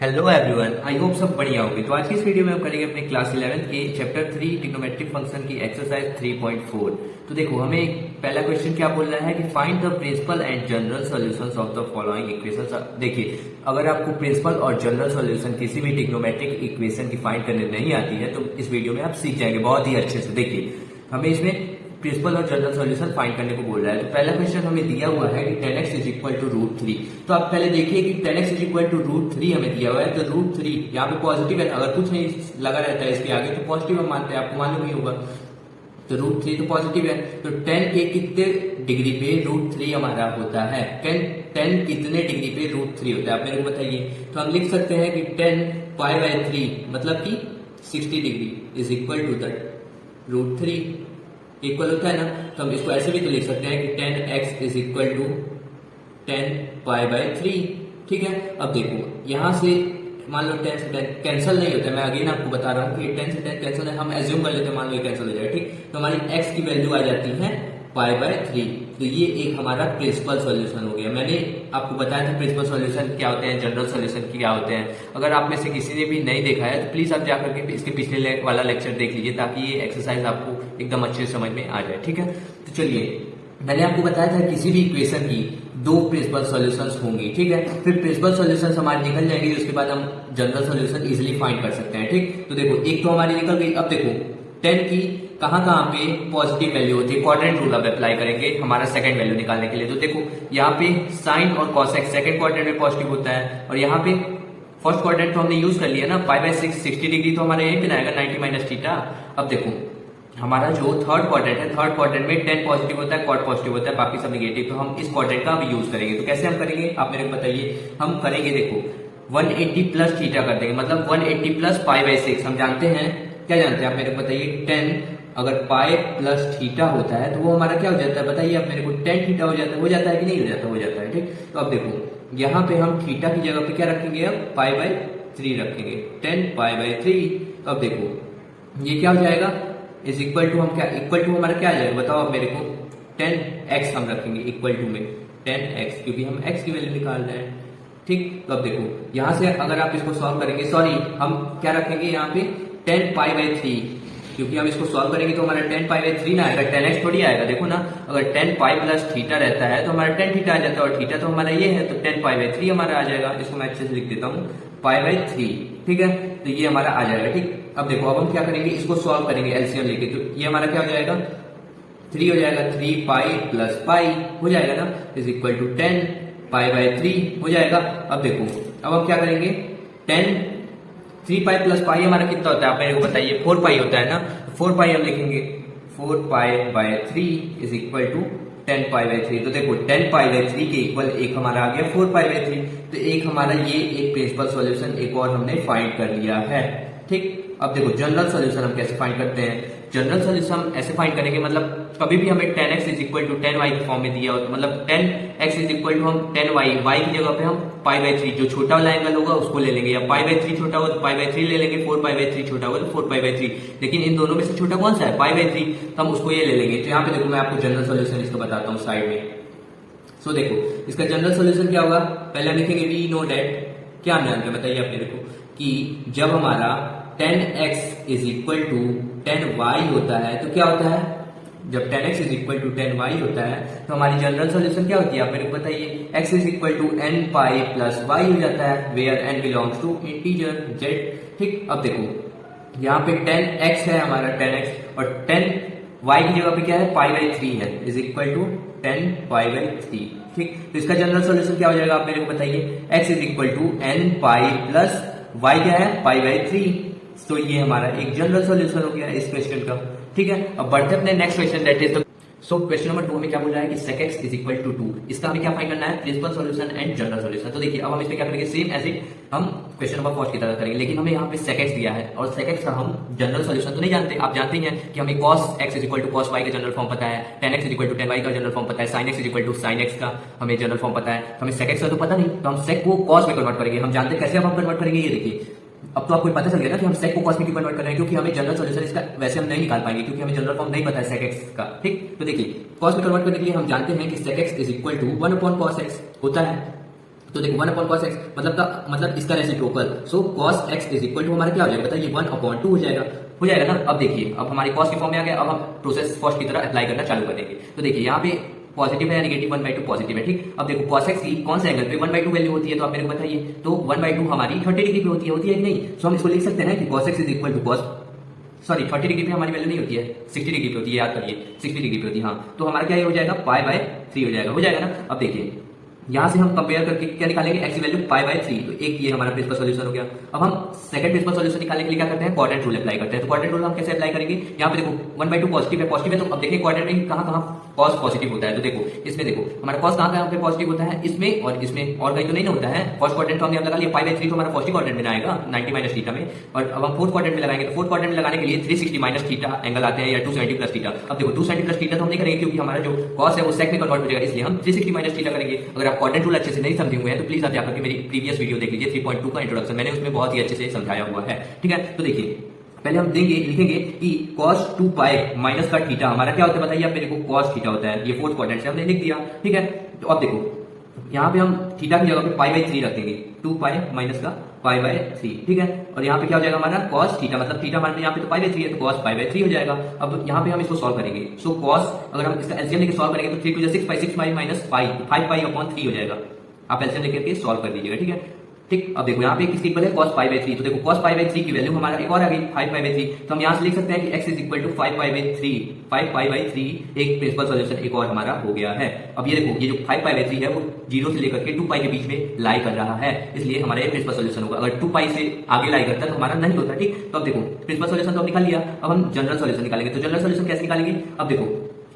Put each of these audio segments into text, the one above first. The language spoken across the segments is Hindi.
हेलो एवरीवन, आई होप सब बढ़िया होगी। तो आज की इस वीडियो में हम करेंगे अपने क्लास 11 के चैप्टर 3 ट्रिग्नोमेट्रिक फंक्शन की एक्सरसाइज 3.4। तो देखो, हमें पहला क्वेश्चन क्या बोल रहा है कि find the principal and general solutions of the following equations. देखिए, अगर आपको प्रिंसिपल और जनरल सॉल्यूशन किसी भी ट्रिग्नोमेट्रिक इक्वेशन की फाइंड करने नहीं आती है तो इस वीडियो में आप सीख जाएंगे बहुत ही अच्छे से। देखिए, हमें इसमें प्रिंसिपल और जनरल सॉल्यूशन फाइंड करने को बोल रहा है। तो पहला क्वेश्चन हमें दिया हुआ है कि 10x इज इक्वल टू √3। तो आप पहले देखिए कि 10x इज इक्वल टू √3 हमें दिया हुआ है। तो √3 यहाँ पे पॉजिटिव है, अगर कुछ नहीं लगा रहता है इसके आगे तो पॉजिटिव हम मानते हैं, आपको मालूम ही होगा। तो √3 तो पॉजिटिव है। तो 10 के कितने डिग्री पे √3 हमारा होता है? 10 कितने डिग्री पे √3 होता है, आप मेरे को बताइए। तो हम लिख सकते हैं कि 10 π/3 मतलब कि 60 degree is equal to the √3 equal होता है ना। तो हम इसको ऐसे भी तो लिख सकते हैं कि 10x इज इक्वल टू 10 π/3। ठीक है, अब देखो यहाँ से मान लो 10 से 10 कैंसिल नहीं होता है। मैं अगेन आपको बता रहा हूँ कि 10 से 10 कैंसिल है, हम एज्यूम कर लेते हैं, मान लो कैंसिल हो जाए। ठीक, तो हमारी x की वैल्यू आ जाती है π/3। तो ये एक हमारा प्रिंसिपल सॉल्यूशन हो गया। मैंने आपको बताया था प्रिंसिपल सॉल्यूशन क्या होते हैं, जनरल सॉल्यूशन क्या होते हैं। अगर आप में से किसी ने भी नहीं देखा है तो प्लीज आप जाकर के इसके पिछले वाला लेक्चर देख लीजिए ताकि ये एक्सरसाइज आपको एकदम अच्छे समझ में आ जाए। ठीक है, तो चलिए, मैंने आपको बताया था किसी भी इक्वेशन की दो प्रिंसिपल सॉल्यूशंस होंगी। ठीक है, फिर प्रिंसिपल सॉल्यूशंस हमारे निकल जाएंगे, उसके बाद हम जनरल सॉल्यूशन इजीली फाइंड कर सकते हैं। ठीक, तो देखो एक तो हमारी निकल गई। अब देखो 10 की कहाँ पे पॉजिटिव वैल्यू होती है, क्वाड्रेंट रूल अब अप्लाई करेंगे हमारा सेकंड वैल्यू निकालने के लिए। तो देखो यहाँ पे साइन और कॉसेक सेकंड क्वाड्रेंट में पॉजिटिव होता है, और यहाँ पे फर्स्ट क्वाड्रेंट तो हमने यूज कर लिया ना, π/6 60 डिग्री तो हमारा यहीं पे आएगा 90 - θ। अब देखो हमारा जो थर्ड क्वाड्रेंट है, थर्ड क्वाड्रेंट में 10 पॉजिटिव होता है, क्वाड पॉजिटिव होता है, बाकी सब नेगेटिव। तो हम इस क्वाड्रेंट का अब यूज करेंगे। तो कैसे हम करेंगे आप मेरे को बताइए। हम करेंगे, देखो 180 + θ कर देंगे, मतलब 180 + π/6। हम जानते हैं, क्या जानते हैं आप मेरे को बताइए। 10 अगर π + θ होता है तो वो हमारा क्या हो जाता है बताइए आप मेरे को। tan θ हो जाता है कि नहीं हो जाता? हो जाता है। ठीक, तो अब देखो यहाँ पे हम थीटा की जगह पे क्या रखेंगे, अब π/3 रखेंगे, 10 π/3। तो अब देखो ये क्या हो जाएगा, इज इक्वल टू, हम क्या इक्वल टू हमारा क्या आ जाएगा बताओ आप मेरे को। 10x हम रखेंगे इक्वल टू में 10x, क्योंकि हम x की वैल्यू निकाल रहे हैं। ठीक, तो अब देखो यहाँ से अगर आप इसको सॉल्व करेंगे, सॉरी हम क्या रखेंगे यहाँ पे 10 π/3, क्योंकि हम इसको सॉल्व करेंगे तो हमारा 10 π/3 ना आएगा, 10x थोड़ी आएगा। देखो ना, अगर 10 π + θ रहता है तो हमारा 10 θ आ जाता है, और θ तो हमारा ये है, तो 10 π/3 हमारा आ जाएगा। इसको मैं अच्छे से लिख देता हूँ, π/3। ठीक है, तो ये हमारा आ जाएगा। ठीक, अब देखो अब हम क्या करेंगे, इसको सॉल्व करेंगे एलसीएम लेके। तो ये हमारा क्या हो जाएगा, 3 हो जाएगा, 3 π + π हो जाएगा ना, इज इक्वल टू 10 π/3 हो जाएगा। अब देखो अब हम क्या करेंगे, 3 π + π हमारा कितना होता है आप मेरे को बताइए। 4 π होता है ना, 4 π हम लिखेंगे, 4 π/3 इज इक्वल टू 10 π/3। तो देखो 10 π/3 के इक्वल एक हमारा आ गया 4 π/3। तो एक हमारा ये एक प्रिंसिपल सॉल्यूशन एक और हमने फाइंड कर लिया है। ठीक, अब देखो जनरल सॉल्यूशन हम कैसे फाइंड करते हैं। जनरल सॉल्यूशन हम ऐसे फाइंड करेंगे, मतलब कभी भी हमें 10x is equal to 10y के फॉर्म में दिया हो, तो मतलब 10x इज इक्वल टू हम 10y, y की जगह पे हम π/3, जो छोटा वाला एंगल होगा उसको ले लेंगे, या π/3 छोटा होगा तो π/3 ले लेंगे, 4 π/3 छोटा होगा तो 4 π/3। लेकिन इन दोनों में से छोटा कौन सा है, π/3, तो हम उसको ये ले लेंगे। तो यहाँ पे देखो मैं आपको जनरल सॉल्यूशन इसका बताता हूँ साइड में। सो देखो इसका जनरल सॉल्यूशन क्या होगा, पहले हम लिखेंगे वी नो दैट, क्या हम जानते हैं बताइए आप मेरे को, कि जब हमारा 10x is equal to 10y होता है तो क्या होता है, जब 10x is equal to 10y होता है तो हमारी जनरल सॉल्यूशन क्या होती है आप मेरे को बताइए। x is equal to n π + y हो जाता है, where n belongs to integer z। ठीक, अब देखो यहाँ पे 10x है हमारा 10x, और 10y की जगह पे क्या है, π/3 है, इज इक्वल टू 10 π/3। ठीक, तो इसका जनरल सॉल्यूशन क्या हो जाएगा आप मेरे को बताइए। x is equal to n π + y क्या है, π/3। तो ये हमारा एक जनरल सॉल्यूशन हो गया इस क्वेश्चन का। ठीक है, अब बढ़ते अपने next question, that is so question number 2 में क्या बोल रहा है कि sec x is equal to 2। इसका हमें क्या फाइंड करना है, principal solution and general solution. तो देखिए अब हम इसमें क्या करेंगे, सेम एज इट हम क्वेश्चन नंबर 4 की तरह करेंगे, लेकिन हमें यहाँ पे sec x दिया है, और sec x का हम जनरल सॉल्यूशन तो नहीं जानते। आप जानते ही हैं कि हमें cos x is equal to cos y का जनरल फॉर्म पता है, tan x is equal to tan y का जनरल फॉर्म पता है, sin x is equal to sin x का हमें जनरल फॉर्म पता है। तो हमें sec x का तो पता नहीं, तो हम sec को cos में कन्वर्ट करेंगे। हम जानते हैं कैसे हम कन्वर्ट करेंगे, ये देखिए अब तो आपको पता चल गया ना कि हम sec को cos में क्यों कन्वर्ट कर रहे हैं, क्योंकि हमें जनरल सॉल्यूशन इसका वैसे हम नहीं निकाल पाएंगे, क्योंकि हमें जनरल फॉर्म नहीं पता है sec x का। ठीक, तो देखिए cos में कन्वर्ट करने के लिए हम जानते हैं कि sec x is equal to 1/cos x होता है। तो देखो 1/cos x मतलब इसका reciprocal, so cos x is equal to हमारा क्या हो जाएगा बताइए 1/2 हो जाएगा ना। अब देखिए अब हमारे cos की फॉर्म में आ गया, अब हम प्रोसेस कॉस्ट की तरह अप्लाई करना चालू कर देंगे। तो देखिए यहाँ पे पॉजिटिव है या नेगेटिव 1/2 पॉजिटिव है, ठीक। अब देखो cos x की कौन से एंगल पे 1/2 वैल्यू होती है, तो आप मेरे को बताइए। तो 1/2 हमारी 30 डिग्री पे होती है कि नहीं। सो हम इसको लिख सकते हैं कि cos x is equal to cos, sorry 30 degree पे हमारी वैल्यू नहीं होती है, 60 डिग्री पे होती है, याद करिए 60 डिग्री पे होती है। हाँ तो हमारा क्या ये हो जाएगा π/3 हो जाएगा ना। अब देखिए यहां से हम कंपेयर करके क्या निकालेंगे, x की वैल्यू π/3, तो एक ये हमारा प्रिंसिपल सॉल्यूशन हो गया। अब हम सेकंड प्रिंसिपल सॉल्यूशन निकालने के लिए क्या करते हैं, क्वाड्रेंट रूल अप्लाई करते हैं। तो क्वाड्रेंट रूल हम कैसे अप्लाई करेंगे, यहाँ पे देखो 1/2 पॉजिटिव है, तो अब देखिए क्वाड्रेंट में कहां cos पॉजिटिव होता है। तो देखो इसमें देखो हमारा cos कहां पे पॉजिटिव होता है, इसमें और कहीं तो नहीं ना होता है। फर्स्ट क्वाड्रेंट तो हमने लगा लिया π/3, तो हमारा फर्स्ट क्वाड्रेंट में आएगा 90 - थीटा में। और अब हम फोर्थ क्वाड्रेंट में लगाएंगे, तो फोर्थ क्वाड्रेंट में लगाने के लिए 360 - थीटा एंगल आते हैं या 270 + थीटा। अब देखो 270 + थीटा तो हम नहीं करेंगे क्योंकि हमारा जो cos है वो sec में कन्वर्ट हो जाएगा, इसलिए हम 360 - थीटा करेंगे। अगर आप क्वाड्रेंट रूल अच्छे से नहीं समझे हुए हैं तो प्लीज आप जाकर के मेरी प्रीवियस वीडियो देख लीजिए 3.2 का इंट्रोडक्शन, मैंने उसमें बहुत ही अच्छे से समझाया हुआ है, ठीक है। तो देखिए पहले हम लिखेंगे कि cos 2π माइनस का थीटा हमारा क्या होता है बताइए आप मेरे को, cos थीटा होता है। ये फोर्थ क्वाड्रेंट से हमने लिख दिया, ठीक है। तो अब देखो यहाँ पे हम थीटा की जगह पे π/3 रख देंगे, 2π माइनस का π/3, ठीक है। और यहाँ पे क्या हो जाएगा हमारा cos थीटा, मतलब थीटा हमारे यहाँ पे तो π/3 है, तो cos π/3 हो जाएगा। अब यहाँ पे हम इसको सॉल्व करेंगे, सो cos अगर हम इसका एलसीएम लेके सॉल्व करेंगे तो 3 × 6π माइनस 5π/3 हो जाएगा। आप एलसीएम लेकर सॉल्व कर लीजिएगा, ठीक है। ठीक, अब देखो यहाँ पे किसकी इक्वल है cos π/3, तो देखो cos π/3 की वैल्यू हमारा एक और आ गई 5π/3, तो हम यहाँ से लिख सकते हैं कि x इज इक्वल टू 5π/3 एक प्रिंसिपल सॉल्यूशन एक और हमारा हो गया है। अब ये देखो ये जो 5π/3 है वो 0 से लेकर के 2π के बीच में लाई कर रहा है, इसलिए हमारा ये प्रिंसिपल सॉल्यूशन होगा। अगर 2π से आगे लाई करता तो हमारा नहीं होता, ठीक। तो अब देखो प्रिंसिपल सॉल्यूशन तो हम निकाल लिया, अब हम जनरल सॉल्यूशन निकालेंगे। तो जनरल सॉल्यूशन कैसे निकालेंगे, अब देखो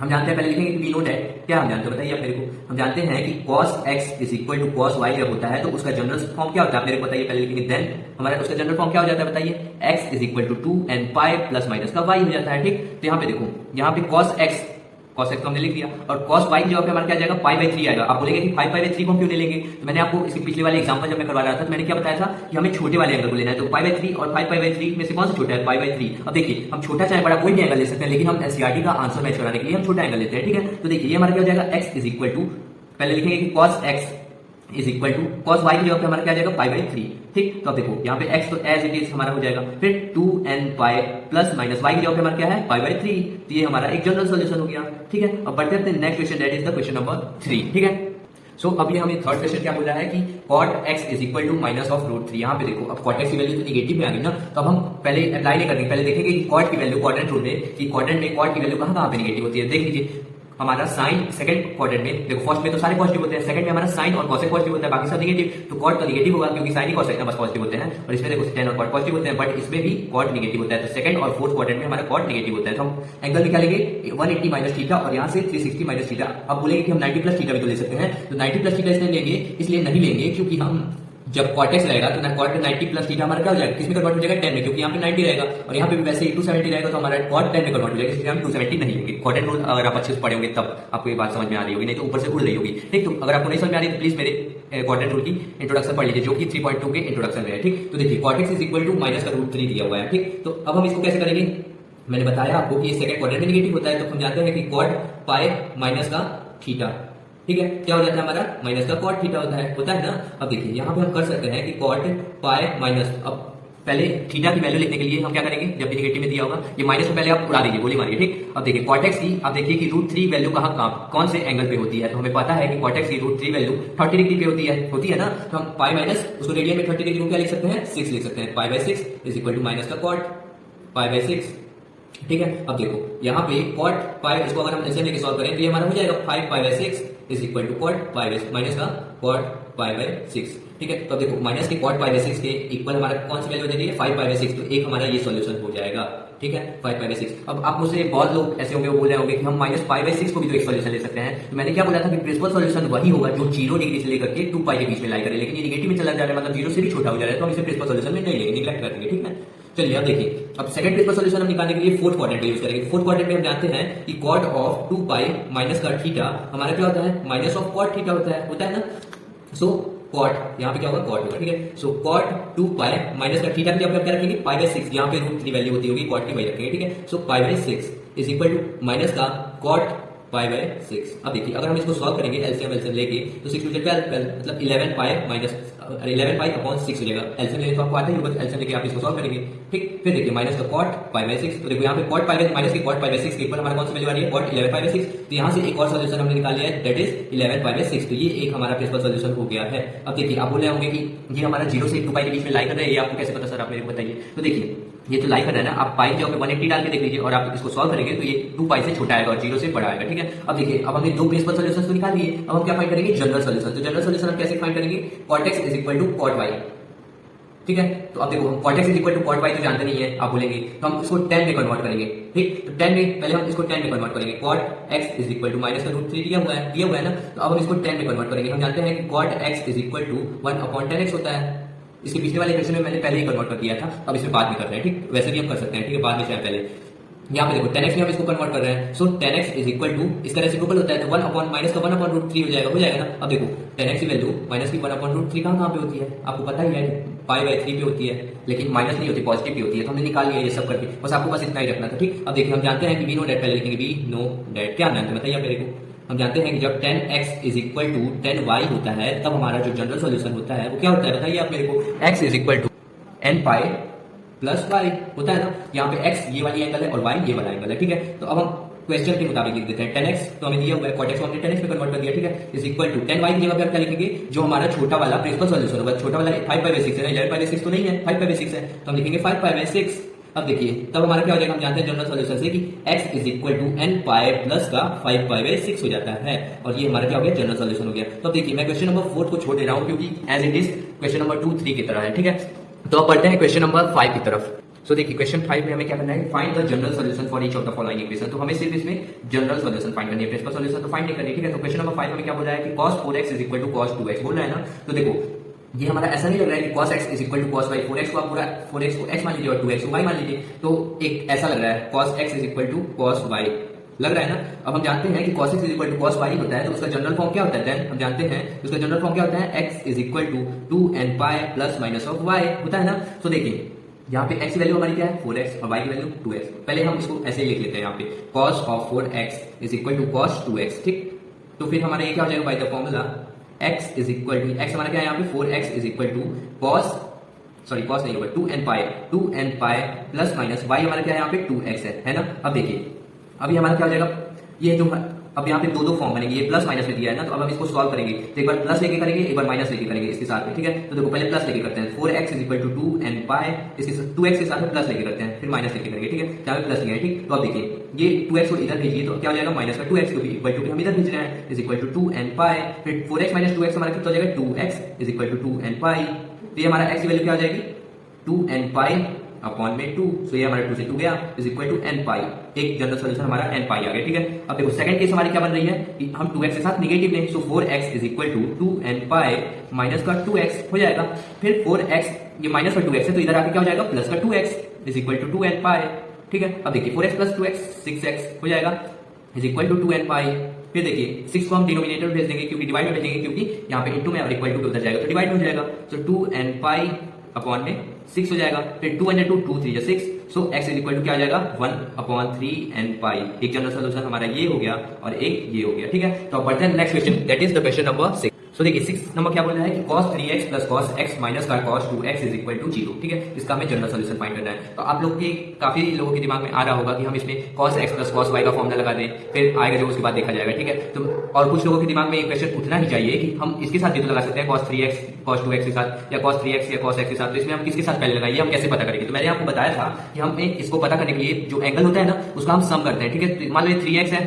हम जानते हैं, पहले लिखेंगे कि v0 है, क्या हम जानते हैं बताइए आप मेरे को। हम जानते हैं कि cos x is equal to cos y जब होता है तो उसका जनरल फॉर्म क्या होता है मेरे को बताइए, पहले लिखेंगे। देन हमारा उसका जनरल फॉर्म क्या हो जाता है बताइए, x is equal to 2nπ plus minus का y हो जाता है, ठीक। तो यहाँ पे देखो यहाँ पे cos x को हमने लिख दिया और cos y की जगह पे हमारा क्या जाएगा π/3 आएगा। आप बोलेंगे कि 5π/3 को हम क्यों नहीं लेंगे, तो मैंने आपको इसके पिछले वाले एग्जांपल जब मैं करवा रहा था तो मैंने क्या बताया था कि हमें छोटे वाले एंगल को लेना है। तो π/3 और 5π/3 में से कौन सा छोटा है, π/3। अब देखिए हम छोटा चाहे बड़ा कोई भी एंगल ले सकते हैं, लेकिन हम एनसीईआरटी का आंसर मैच कराने के लिए हम छोटा एंगल लेते हैं, ठीक है। तो देखिए ये हमारा क्या हो जाएगा, x इज इक्वल टू, पहले लिखेंगे कि cos x is equal to cos y की जगह पे हमारा क्या जाएगा π/3, ठीक। तो अब देखो यहाँ पे x तो एज इट इज हमारा हो जाएगा, फिर 2nπ प्लस माइनस y की जगह पे हमारा क्या है π/3, तो ये हमारा एक जनरल सॉल्यूशन हो गया, ठीक है। अब बढ़ते हैं next question, that is the question number 3, ठीक है। सो अब ये हमें थर्ड क्वेश्चन क्या बोल रहा है कि cot x is equal to -√3। यहाँ पे देखो अब cot x की वैल्यू तो निगेटिव में आ गई ना, तो अब हम पहले अप्लाई नहीं करेंगे, पहले देखेंगे कि cot की वैल्यू क्वाड्रेंट रूल में कि क्वाड्रेंट में cot की वैल्यू कहाँ पे निगेटिव होती है। देख लीजिए हमारा साइन सेकंड क्वाड्रेंट में देखो, फर्स्ट में तो सारे पॉजिटिव होते हैं, सेकंड में हमारा साइन और कॉसेक पॉजिटिव होता है, बाकी सब नेगेटिव। तो कॉट तो नेगेटिव होगा क्योंकि साइन ही कॉसेक बस पॉजिटिव होते हैं, और इसमें देखो tan और कॉट पॉजिटिव होते हैं, बट इसमें भी कॉट नेगेटिव होता है। तो सेकंड और फोर्थ क्वाड्रेंट में हमारा कॉट नेगेटिव होता है, तो हम एंगल निकालेंगे 180 - थीटा और यहाँ से 360 - थीटा। अब बोलेंगे कि हम 90 + थीटा भी तो ले सकते हैं, तो 90 + थीटा इसलिए लेंगे, इसलिए नहीं लेंगे क्योंकि हम जब cot x रहेगा तो cot 90 + थीटा हमारा क्या हो जाएगा, किसमें कन्वर्ट हो जाएगा, 10 में, क्योंकि यहाँ पे 90 रहेगा और यहाँ पे भी वैसे ही 270 रहेगा, तो हमारा cot 10 में कन्वर्ट हो जाएगा, इसलिए हम 270 नहीं लेंगे। क्वाड्रेंट रूल अगर आप अच्छे से पढ़े होंगे तब आपको ये बात समझ में आ रही होगी, नहीं तो ऊपर से उड़ रही होगी, ठीक। तो अगर आपको नहीं समझ में आ रही तो प्लीज मेरे क्वाड्रेंट रूल की इंट्रोडक्शन पढ़ लीजिए जो कि 3.2 के इंट्रोडक्शन में है, ठीक। तो देखिए cot x is equal to -√3 दिया हुआ है, ठीक। तो अब हम इसको कैसे करेंगे, मैंने बताया आपको कि ये सेकंड क्वाड्रेंट में नेगेटिव होता है, तो हम जानते हैं कि cot π माइनस का थीटा, ठीक है, क्या हो जाता है हमारा माइनस का cot थीटा होता है ना। अब देखिए यहाँ पे हम कर सकते हैं कि cot π माइनस, अब पहले थीटा की वैल्यू लिखने के लिए हम क्या करेंगे, जब भी नेगेटिव में दिया होगा ये माइनस में पहले आप उड़ा दीजिए, गोली मारिए, ठीक। अब देखिए cot x की आप देखिए कि √3 वैल्यू कहाँ कौन से एंगल पे होती है, तो हमें पता है कि cot x की √3 वैल्यू 30 डिग्री पे होती है ना। तो हम π माइनस उसको रेडियन में 30 डिग्री को क्या लिख सकते हैं, 6 लिख सकते हैं, π/6 इज इक्वल टू माइनस का cot π/6, ठीक है। अब देखो यहाँ पे cot π, इसको अगर हम ऐसे लेके सॉल्व करें तो ये हमारा हो जाएगा 5π/6 is equal to cot π minus का cot π/6, ठीक है। तो अब देखो माइनस के cot π/6 के इक्वल हमारा कौन सी वैल्यू हो जाती है, 5π/6, तो एक हमारा ये सॉल्यूशन हो जाएगा, ठीक है, 5π/6। अब आप मुझसे बहुत लोग ऐसे होंगे वो बोल रहे होंगे कि हम -π/6 को भी तो एक सॉल्यूशन ले सकते हैं, तो मैंने क्या बोला था कि प्रिंसिपल सॉल्यूशन वही होगा जो 0 डिग्री से लेकर के 2π के बीच में लाई करे, लेकिन ये नेगेटिव में चला जा रहा है, मतलब 0 से भी छोटा हो जा रहा है, तो हम इसे प्रिंसिपल सॉल्यूशन में नहीं लेंगे, निगलेक्ट कर देंगे, ठीक है। चलिए अब देखिए, अब सेकंड प्रिंसिपल सॉल्यूशन हम निकालने के लिए फोर्थ क्वाड्रेंट यूज करेंगे। फोर्थ क्वाड्रेंट में हम जानते हैं कि cot ऑफ 2π माइनस का थीटा हमारा क्या होता है, माइनस ऑफ cot थीटा होता है ना। सो cot यहाँ पे क्या होगा, cot होगा, ठीक है। सो cot 2π माइनस का थीटा की जगह क्या रखेंगे, π/6, यहाँ पे √3 वैल्यू होती होगी, cot की वैल्यू रखेंगे, ठीक है। सो π/6 इज इक्वल टू माइनस का cot पाई बाय 6। अब देखिए अगर हम इसको सॉल्व करेंगे एलसीएम एलसीएम लेके तो 6 टू 12 मतलब 11 पाई माइनस 11 पाई अपॉन 6 हो जाएगा। एलसीएम लेके तो आपको आता ही होगा, एलसीएम लेके आप इसको सॉल्व करेंगे। ठीक, फिर देखिए माइनस का कॉट पाई बाय 6, तो देखो यहाँ पे कॉट पाई बाय माइनस की कॉट पाई बाय 6 के ऊपर हमारा कौन सी वैल्यू आ रही है, कॉट 11 पाई बाय 6। तो यहाँ से एक और सॉल्यूशन हमने निकाल लिया है, दैट इज 11 पाई बाय 6। तो ये एक हमारा प्रिंसिपल सॉल्यूशन हो गया है। अब देखिए आप बोल रहे होंगे कि ये हमारा 0 से 2 पाई के बीच में लाई कर रहा है, ये आपको कैसे पता सर, आप मेरे को बताइए। तो देखिए ये तो लाई कर रहा है ना, आप पाई के जगह पे 180 डाल के देख लीजिए और आप इसको सॉल्व करेंगे तो ये 2 पाई से छोटा आएगा और 0 से बड़ा आएगा। ठीक है, अब देखिए अब हमने दो प्रिंसिपल सॉल्यूशंस तो निकाल लिए, अब हम क्या फाइंड करेंगे, जनरल सॉल्यूशन। तो जनरल सॉल्यूशन हम कैसे फाइंड करेंगे, cot x is equal to cot y. ठीक है, तो अब देखो cot x is equal to cot y तो जानते नहीं है, आप बोलेंगे तो हम इसको 10 में कन्वर्ट करेंगे। ठीक, तो 10 में पहले हम इसको 10 में कन्वर्ट करेंगे। Cot x is equal to minus का रूट 3 दिया हुआ है ना, तो अब हम इसको 10 में कन्वर्ट करेंगे। हम जानते हैं कि cot x is equal to 1/10x होता है। इसके पिछले वाले क्वेश्चन में मैंने पहले ही कन्वर्ट कर दिया था, अब इसमें बाद में कर रहे हैं। ठीक, वैसे भी हम कर सकते हैं, ठीक है, बाद में चाहे पहले। यहाँ पे देखो 10x में हम इसको कन्वर्ट कर रहे हैं, सो 10x इज इक्वल टू इसका रेसिप्रोकल होता है तो 1 अपॉन माइनस का 1/√3 हो जाएगा ना। अब देखो 10x की वैल्यू माइनस की 1/√3 कहाँ पे होती है, आपको पता ही है, पाई बाय 3 पे होती है, लेकिन माइनस नहीं होती, पॉजिटिव भी होती है। तो हमने निकाल लिया ये सब करके, बस आपको बस इतना ही रखना था। ठीक, अब देखिए हम जानते हैं कि वी नो डेट, पहले लिखेंगे वी नो डेट, क्या जानते हैं बताइए मेरे को। हम जानते हैं कि जब 10x is equal to 10y होता है तब हमारा जो जनरल सॉल्यूशन होता है वो क्या होता है बताइए आप मेरे को, x is equal to n pi plus y होता है ना। यहाँ पे x ये वाली एंगल है और y ये वाला एंगल है। ठीक है, तो अब हम क्वेश्चन के मुताबिक लिख देते हैं 10x तो हमें दिया हुआ है, cot x को हमने 10x में कन्वर्ट कर दिया। ठीक है, इज इक्वल टू 10y की जगह पे हम क्या लिखेंगे, जो हमारा छोटा वाला प्रिंसिपल सॉल्यूशन होगा, छोटा वाला 5 पाई बाय 6 है, 11 पाई बाय 6 तो नहीं है, 5 पाई बाय 6 है, तो हम लिखेंगे 5 पाई बाय 6। अब देखिए तब हमारा क्या हो जाएगा, हम जानते हैं जनरल सॉल्यूशन से कि x is equal to n pi plus का 5 पाई बाय 6 हो जाता है, और ये हमारा क्या हो गया, जनरल सॉल्यूशन हो गया। तो अब देखिए मैं क्वेश्चन नंबर 4 को छोड़ दे रहा हूँ क्योंकि as it is question number 2, 3 की तरह है। ठीक है, तो अब पढ़ते हैं क्वेश्चन नंबर 5 की तरफ। सो देखिए क्वेश्चन 5 में हमें क्या करना है, find the general solution for each of the following equation. तो हमें सिर्फ इसमें जनरल सॉल्यूशन फाइंड करनी है, प्रिंसिपल सॉल्यूशन तो फाइंड नहीं करनी। ठीक है, तो क्वेश्चन नंबर 5 में क्या बोल रहा है कि cos 4x is equal to cos 2x बोल रहा है ना। तो देखो ये हमारा ऐसा नहीं लग रहा है कि cos x is equal to cos y, 4x को आप पूरा 4x को x मान लीजिए और 2x को y मान लीजिए, तो एक ऐसा लग रहा है cos x is equal to cos y लग रहा है ना। अब हम जानते हैं कि cos x is equal to cos y होता है, तो उसका जनरल फॉर्म क्या होता है, देन हम जानते हैं उसका जनरल फॉर्म क्या होता है, x is equal to 2n pi plus minus of y होता है ना। तो देखिए यहाँ पे x की वैल्यू हमारी क्या है 4x और y की वैल्यू 2x। पहले हम इसको ऐसे ही लिख लेते हैं, यहाँ पे cos of 4x is equal to cos 2x। ठीक, तो फिर हमारा ये क्या हो जाएगा by the formula, x is equal to x हमारा क्या है यहाँ पे 4x is equal to cos नहीं होगा 2n pi plus minus y हमारा क्या है यहाँ पे 2x है ना। अब देखिए अभी हमारा क्या हो जाएगा, ये जो अब यहाँ पे दो फॉर्म बनेंगे, ये प्लस माइनस में दिया है ना, तो अब हम इसको सॉल्व करेंगे तो एक बार प्लस लेके करेंगे, एक बार माइनस लेके करेंगे इसके साथ में। ठीक है, तो देखो पहले प्लस लेके करते हैं, 4x is equal to 2n पाई, इसके 2x के साथ में प्लस लेके करते हैं, फिर माइनस लेके करेंगे। ठीक है, जहाँ पे प्लस लिया है। ठीक, तो अब देखिए ये 2x को इधर भेजिए तो क्या हो जाएगा, माइनस का 2x क्योंकि इक्वल टू हम इधर भेज रहे हैं, इज इक्वल टू 2n पाई, फिर 4x माइनस 2x हमारा कितना हो जाएगा 2x is equal to 2n पाई। तो ये हमारा x की वैल्यू क्या हो जाएगी 2n पाई अपॉन में 2, सो ये हमारा 2 से 2 गया, इज इक्वल टू n पाई। एक जनरल सॉल्यूशन हमारा n पाई आ गया। ठीक है, अब देखो सेकंड केस हमारी क्या बन रही है कि हम 2x के साथ निगेटिव लें, so 4x is equal to 2n pi minus का 2x हो जाएगा, फिर 4x ये माइनस का 2x है तो इधर आके क्या हो जाएगा प्लस का 2x is equal to 2n पाई। ठीक है, अब देखिए 4x प्लस 2x 6x हो जाएगा इज इक्वल टू 2n पाई। फिर देखिए 6 को हम डिनोमिनेटर में भेज देंगे क्योंकि डिवाइड में भेजेंगे, क्योंकि यहाँ पे इनटू में और इक्वल टू उधर जाएगा तो डिवाइड में हो जाएगा, सो 2n पाई अपॉन में 6 हो जाएगा, फिर 2 × 2 2 3 6, so x is equal to क्या हो जाएगा 1/3n पाई। एक जनरल सॉल्यूशन हमारा ये हो गया और एक ये हो गया। ठीक है, तो अब बढ़ते हैं next question, that is the question number 6। सो देखिए 6 नंबर क्या बोल रहा है कि cos 3x plus cos x minus का cos 2x is equal to 0। ठीक है, इसका हमें जनरल सॉल्यूशन फाइंड करना है। तो आप लोग के काफी लोगों के दिमाग में आ रहा होगा कि हम इसमें cos x plus cos y का फॉर्मूला लगा दें, फिर आएगा जो उसके बाद देखा जाएगा। ठीक है, तो और कुछ लोगों के दिमाग में एक क्वेश्चन उठना ही चाहिए कि हम इसके साथ भी तो लगा सकते हैं cos 3x cos 2x के साथ या cos 3x या cos x के साथ, तो इसमें हम किसके साथ पहले लगाइए, हम कैसे पता करेंगे। तो मैंने आपको बताया था कि हम इसको पता करने के लिए जो एंगल होता है ना उसका हम सम करते हैं। ठीक है, मान लो 3x है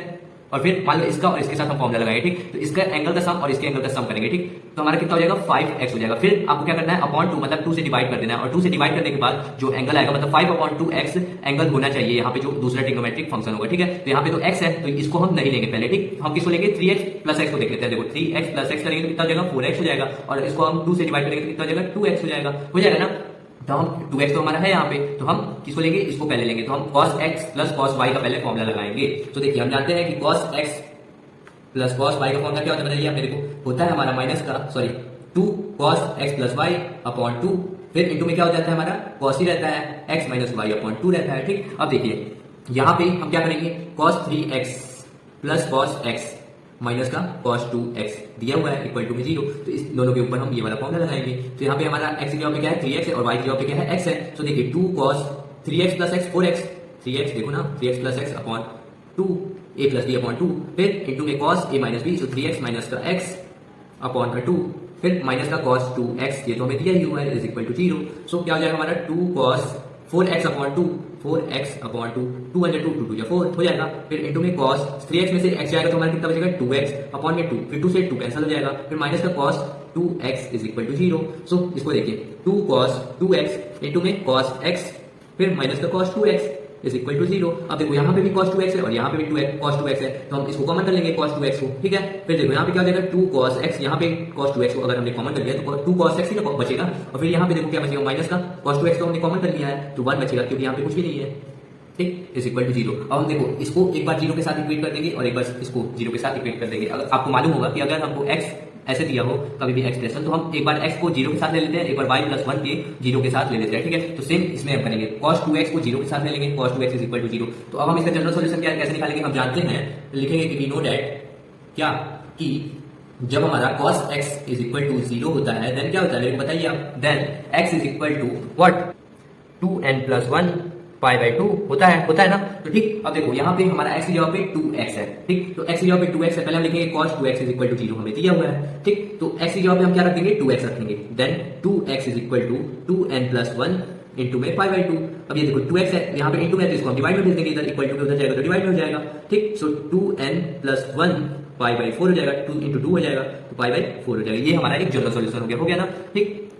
और फिर मान लो इसका और इसके साथ हम फॉर्मूला लगाएंगे। ठीक, तो इसका एंगल का सम और इसके एंगल का सम करेंगे। ठीक, तो हमारा कितना हो जाएगा 5x हो जाएगा। फिर आपको क्या करना है अपॉन 2 मतलब 2 से डिवाइड कर देना है, और 2 से डिवाइड करने के बाद जो एंगल आएगा मतलब 5/2x एंगल होना चाहिए यहाँ पे जो दूसरा ट्रिग्नोमेट्रिक फंक्शन होगा। ठीक है, तो यहाँ पे तो x है तो इसको हम नहीं लेंगे पहले। ठीक, हम किसको लेंगे 3x प्लस x को देख लेते हैं। देखो 3x प्लस x करेंगे तो कितना हो जाएगा 4x हो जाएगा, और इसको हम 2 से डिवाइड करेंगे तो कितना हो जाएगा 2x हो जाएगा ना। तो हम 2x तो हमारा है यहाँ पे, तो हम किसको लेंगे इसको पहले लेंगे, तो हम cos x plus cos y का पहले फॉर्मूला लगाएंगे। तो देखिए हम जानते हैं कि cos x plus cos y का फॉर्मूला क्या होता है बताइए आप मेरे को, होता है हमारा माइनस का 2 cos x plus y upon 2, फिर इंटू में क्या हो जाता है हमारा cos ही रहता है x माइनस y अपॉन 2 रहता है। ठीक, अब देखिए यहाँ पे हम क्या करेंगे cos 3x plus cos x minus का कॉस 2x दिया हुआ है इक्वल टू में 0। तो इस दोनों के ऊपर हम ये वाला फॉर्मूला लगाएंगे। तो यहाँ पे हमारा x की जगह पे क्या है 3x है और y की जगह पे क्या है x है। तो देखिए 2 cos 3x plus x 4x 3x देखो ना 3x plus x upon 2 a plus b upon 2 फिर इंटू में cos a minus b, so 3x minus का x अपॉन का 2 फिर माइनस का cos 2x, ये तो हमें दिया ही हुआ है इज इक्वल टू 0। सो क्या हो जाएगा हमारा 2 cos 4x upon 2 4x upon 2 2 अंदर 2 2 या 4 हो जाएगा। फिर इंटू में cos 3x में से x जाएगा तो हमारा कितना बचेगा 2x अपॉन में 2, फिर 2 से 2 कैंसिल हो जाएगा, फिर माइनस का cos 2x is equal to 0। So इसको देखिए 2 cos 2x इंटू में cos x फिर माइनस का cos 2x is equal to 0। अब देखो यहाँ पे भी cos 2x है और यहाँ पे भी cos 2x है, तो हम इसको कॉमन कर लेंगे cos 2x को, ठीक है। फिर देखो यहाँ पे क्या हो जाएगा 2 cos x, यहाँ पे cos 2x को अगर हमने कॉमन कर लिया तो 2 cos x ही ना बचेगा, और फिर यहाँ पे देखो क्या बचेगा माइनस का cos 2x को हमने कॉमन कर लिया है तो 1 बचेगा क्योंकि यहाँ पे कुछ भी नहीं है, ठीक, इज इक्वल टू 0। अब हम देखो इसको एक बार 0 के साथ इक्वेट कर देंगे और एक बार इसको 0 के साथ इक्वेट कर देंगे। अगर आपको मालूम होगा कि अगर हमको x ऐसे दिया हो कभी भी एक्सप्रेशन तो हम एक बार x को 0 के साथ ले लेते हैं, एक बार y प्लस 1 के 0 के साथ ले लेते हैं, ठीक है। तो सेम इसमें हम करेंगे cos 2x को 0 के साथ ले लेंगे, cos 2x is equal to 0। तो अब हम इसका जनरल सॉल्यूशन क्या कैसे निकालेंगे हम जानते हैं, लिखेंगे कि वी नो दैट क्या कि जब हमारा cos x is equal to 0 होता है देन क्या होता है मेरे को बताइए आप, then x is equal to what 2n plus 1 pi by 2 होता है ना। तो ठीक, अब देखो यहाँ पे हमारा x की जगह पे 2x है, ठीक, तो x की जगह पे 2x है, पहले हम लिखेंगे cos 2x is equal to 0 हमें दिया हुआ है, ठीक, तो x की जगह पे हम क्या रख देंगे 2x रखेंगे, then 2x is equal to 2n plus 1 into में पाई बाई 2। अब ये देखो 2x है यहाँ पे इंटू में, तो इसको हम डिवाइड में भेज देंगे, इधर इक्वल टू उधर जाएगा तो डिवाइड में हो जाएगा, ठीक। सो 2n प्लस 1 पाई बाई 4 हो जाएगा, 2 इंटू 2 हो जाएगा तो पाई बाई 4 हो जाएगा। ये हमारा एक जनरल सॉल्यूशन हो गया ना, ठीक।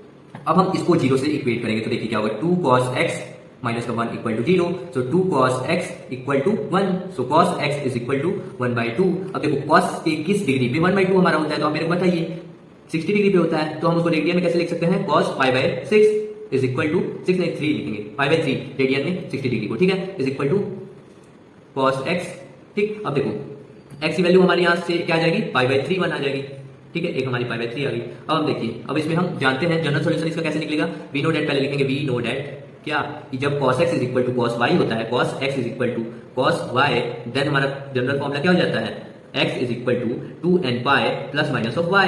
अब हम इसको 0 से इक्वेट करेंगे तो देखिए क्या होगा 2 cos x माइनस का 1 equal to 0, so 2 cos x equal to 1, so cos x is equal to 1/2। अब देखो cos के किस डिग्री पे 1/2 हमारा होता है तो आप मेरे को बताइए 60 डिग्री पे होता है, तो हम उसको रेडियन में कैसे लिख सकते हैं cos pi by 6 is equal to 6 नहीं 3 लिखेंगे, पाई बाय 3 रेडियन में 60 डिग्री को, ठीक है, is equal to cos x, ठीक। अब देखो x की वैल्यू हमारे यहाँ से क्या आ जाएगी पाई बाय 3 1 आ जाएगी, ठीक है, एक हमारी पाई बाय 3 आ गई। अब हम देखिए अब इसमें हम जानते हैं जनरल सॉल्यूशन इसका कैसे निकलेगा, वी नो दैट पहले लिखेंगे वी नो दैट क्या कि जब cos x is equal to cos y होता है, cos x is equal to cos y, then हमारा जनरल फॉर्मूला क्या हो जाता है x is equal to 2n pi plus minus of y।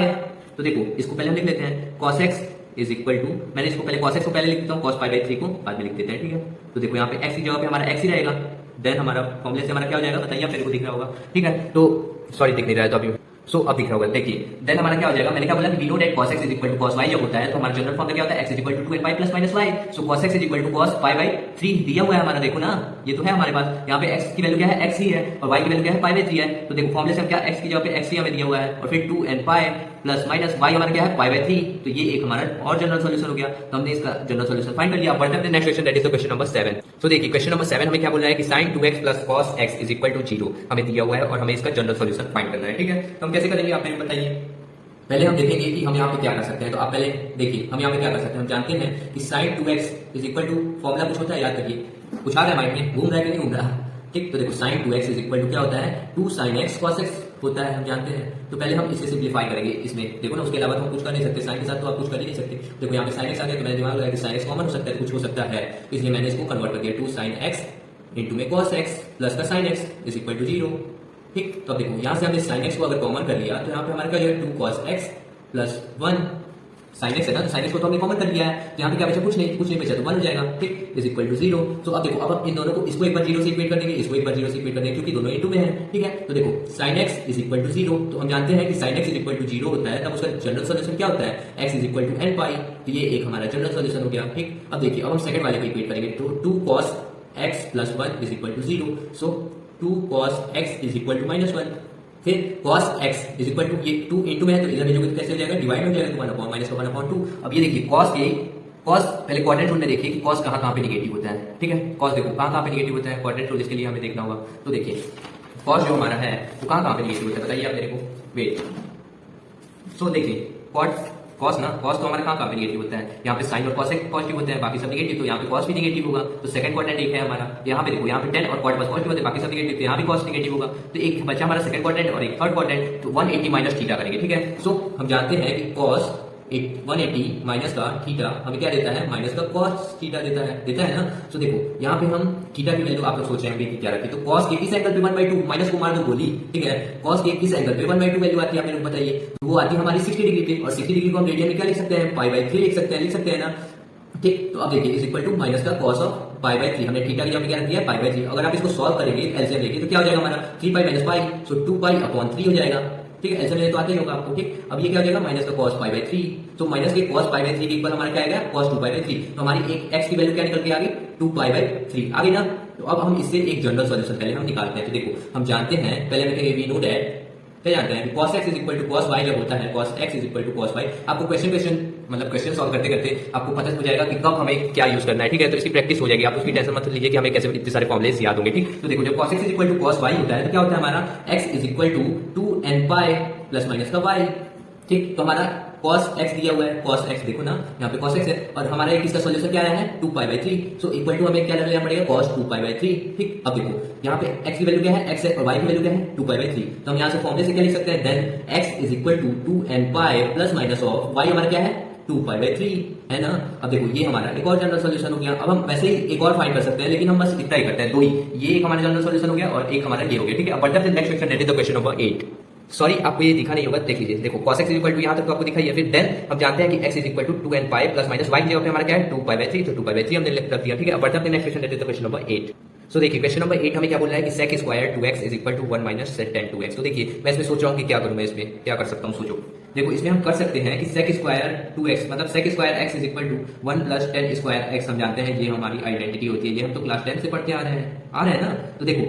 तो देखो इसको पहले हम लिख लेते हैं cos x is equal to, मैंने इसको पहले cos x को पहले लिख देता हूँ, cos पाई बाई 3 को बाद में लिख देते हैं, ठीक है। तो देखो यहाँ पे x की जगह पे हमारा x ही रहेगा, देन हमारा फॉर्मूले से हमारा क्या हो जाएगा बताइए, मेरे को दिख रहा होगा, ठीक है। तो सॉरी दिख नहीं रहा है तो अभी सो अब दिख रहा होगा, देखिए देन हमारा क्या हो जाएगा, मैंने क्या बोला कि we know that cos x is equal to cos y जब होता है तो हमारा जनरल फॉर्मूला क्या होता है x is equal to 2n pi plus minus y, so cos x is equal to cos pi by 3 दिया हुआ है हमारा, देखो ना ये तो है हमारे पास, यहाँ पे x की वैल्यू क्या है x ही है और y की वैल्यू क्या है पाई बाई 3 है। तो देखो फॉर्मूले से हम क्या x की जगह पे x ही हमें दिया हुआ है और फिर 2n pi plus minus y हमारा क्या है पाई बाई 3, तो ये एक हमारा और जनरल सॉल्यूशन हो गया। तो हमने इसका जनरल सॉल्यूशन फाइंड कर लिया। बढ़ते हैं next question, that is the question number 7। तो देखिए क्वेश्चन नंबर 7 हमें क्या बोल रहा है कि sin 2x plus cos x is equal to 0 हमें दिया हुआ है और हमें इसका जनरल सॉल्यूशन फाइंड करना है, ठीक है। तो हम कैसे करेंगे आप मेरे को बताइए। पहले हम देखेंगे कि हम यहाँ पे क्या कर सकते हैं, तो आप पहले देखिए हम यहाँ पे क्या कर सकते हैं। हम जानते हैं कि sin 2x is equal to formula कुछ होता है, याद करिए, कुछ आ रहा है माइंड में, घूम रहा है कि नहीं घूम रहा, ठीक। तो देखो sin 2x is equal to क्या होता है 2 sin x cos x होता है, हम जानते हैं। तो पहले हम इसे सिंप्लीफाई करेंगे, इसमें देखो ना उसके अलावा तो हम कुछ कर नहीं सकते, साइन के साथ तो आप कुछ कर ही नहीं सकते। देखो यहाँ पे sin x आ गया तो मैंने दिमाग लगाया कि sin x कॉमन हो सकता है, कुछ हो सकता है, इसलिए मैंने इसको कन्वर्ट कर दिया 2 sin x इंटू में cos x प्लस का sin x is equal to 0, ठीक। तो अब देखो यहाँ से हमने sin x को अगर कॉमन कर लिया तो यहाँ पे हमारा क्या हो जाएगा 2 cos x plus 1 sin x है ना, तो sin x को तो हमने कॉमन कर लिया है, तो यहाँ पे क्या बचा कुछ नहीं बचा तो 1 हो जाएगा, ठीक, इज इक्वल टू 0। तो अब देखो अब हम इन दोनों को इसको एक बार 0 से इक्वेट कर देंगे, इसको एक बार 0 से इक्वेट कर देंगे क्योंकि दोनों इनटू में है, ठीक है। तो देखो sin x is equal to 0, तो हम जानते हैं कि sin x is equal to 0 होता है तब उसका जनरल सॉल्यूशन क्या होता है x is equal to n pi, तो ये एक हमारा जनरल सॉल्यूशन हो गया, ठीक। अब देखिए अब हम सेकंड वाले को इक्वेट करेंगे, तो 2 cos x plus 1 is equal to 0, so 2 cos x is equal to minus 1, फिर cos x is equal to ये 2 इंटू में है तो इधर भेजोगे तो कैसे हो जाएगा डिवाइड हो जाएगा, तो 1 अपॉन माइनस 1 अपॉन 2। अब ये देखिए cos पहले क्वाड्रेंट रूल में देखिए कि cos कहाँ पे निगेटिव होता है, ठीक है। cos देखो कहाँ पे निगेटिव होता है, क्वाड्रेंट रूल इसके लिए हमें देखना होगा। तो देखिए cos जो हमारा है वो कहाँ पे निगेटिव होता है बताइए आप मेरे को, वेट। सो देखिए cos तो हमारा कहाँ पे निगेटिव होता है, यहाँ पे sin और cos पॉजिटिव होते हैं, बाकी सब निगेटिव, तो यहाँ पे cos भी निगेटिव होगा, तो सेकंड क्वाड्रेंट एक है हमारा। यहाँ पे देखो यहाँ पे tan और cot पॉजिटिव होते हैं, बाकी सब निगेटिव, तो यहाँ भी cos निगेटिव होगा, तो एक बचा हमारा सेकंड क्वाड्रेंट और एक थर्ड क्वाड्रेंट, तो 180 माइनस थीटा करेंगे, ठीक है। सो हम जानते हैं कि cos 180 माइनस का थीटा हमें क्या देता है, माइनस का कॉस थीटा देता है ना। तो देखो यहाँ पे हम थीटा की वैल्यू आप लोग सोच रहे हैं कि क्या रखें, तो कॉस के किस एंगल पे 1/2, माइनस को मार दो गोली, ठीक है। कॉस के किस एंगल पे 1/2 वैल्यू आती है आप मेरे को बताइए, तो वो आती है हमारी 60 डिग्री पे, और 60 डिग्री को हम रेडियन में क्या लिख सकते हैं, π/3 लिख सकते हैं ना, ठीक। तो अब देखिए इज इक्वल टू माइनस का कॉस ऑफ π/3, हमने थीटा की जगह क्या रख दिया है π/3। अगर आप इसको सॉल्व करेंगे एलसीएम लेके तो क्या हो जाएगा हमारा 3π - π, सो 2π/3 हो जाएगा, ठीक है। एलसीएम लेके तो आते ही होगा आपको, ठीक। अब ये क्या हो जाएगा माइनस का cos π/3, तो माइनस के cos π/3 के इक्वल हमारा क्या आएगा cos 2π/3, तो हमारी एक x की वैल्यू क्या निकल के आ गई 2π/3 आ गई ना। तो अब हम इससे एक जनरल सॉल्यूशन पहले हम निकालते हैं। तो देखो हम जानते हैं, पहले मैं कहेंगे वी नो दैट, क्या जानते हैं cos x is equal to cos y जब होता है cos x is equal to cos y। आपको क्वेश्चन सॉल्व करते करते आपको पता हो जाएगा कि कब हमें क्या यूज करना है, ठीक है। तो इसकी प्रैक्टिस हो जाएगी, आप उसकी टेंशन मत लीजिए कि हमें कैसे इतने सारे फॉर्मुलेस याद होंगे, ठीक। तो देखो जब cos x is equal to cos y होता है तो क्या होता है हमारा x is equal to 2n pi plus minus का y, ठीक। तो हमारा cos x दिया हुआ है, cos x देखो ना यहाँ पे cos x है, और हमारा इसका सॉल्यूशन क्या आया है 2π/3, सो इक्वल टू हमें क्या लेना पड़ेगा cos 2π/3, ठीक। अब देखो यहाँ पे x की वैल्यू क्या है, x है, और y की वैल्यू क्या है 2π/3, तो हम यहाँ से फॉर्मूले से क्या लिख सकते हैं, then x is equal to 2n pi plus minus of y हमारा क्या है 2π/3, है ना। अब देखो ये हमारा एक और जनरल सॉल्यूशन हो गया। अब हम वैसे ही एक और फाइंड कर सकते हैं, लेकिन हम बस इतना ही करते हैं, दो ही, ये एक हमारा जनरल सॉल्यूशन हो गया और एक हमारा ये हो गया, ठीक है। अब बढ़ते हैं next question, that is the question number 8। Sorry आपको ये दिखा नहीं होगा, देख लीजिए। देखो cos x is equal to यहाँ तक तो आपको दिखाई है, फिर देन हम जानते हैं कि x is equal to 2n pi plus minus y की जगह पे हमारा क्या है 2π/3, तो 2π/3 हमने रख दिया, ठीक है। अब बढ़ते हैं next question, that is the question number 8। सो देखिए क्वेश्चन नंबर 8 हमें क्या बोल रहा है कि sec square 2x is equal to 1 minus sec tan 2x। तो देखिए मैं इसमें सोच रहा हूँ कि क्या करूँ, मैं इसमें क्या कर सकता हूँ, सोचो। देखो इसमें हम कर सकते हैं कि sec स्क्वायर 2x मतलब sec square x is equal to 1 plus tan square x, हम जानते हैं ये हमारी आइडेंटिटी होती है, ये हम तो क्लास 10 से पढ़ते आ रहे हैं ना। तो देखो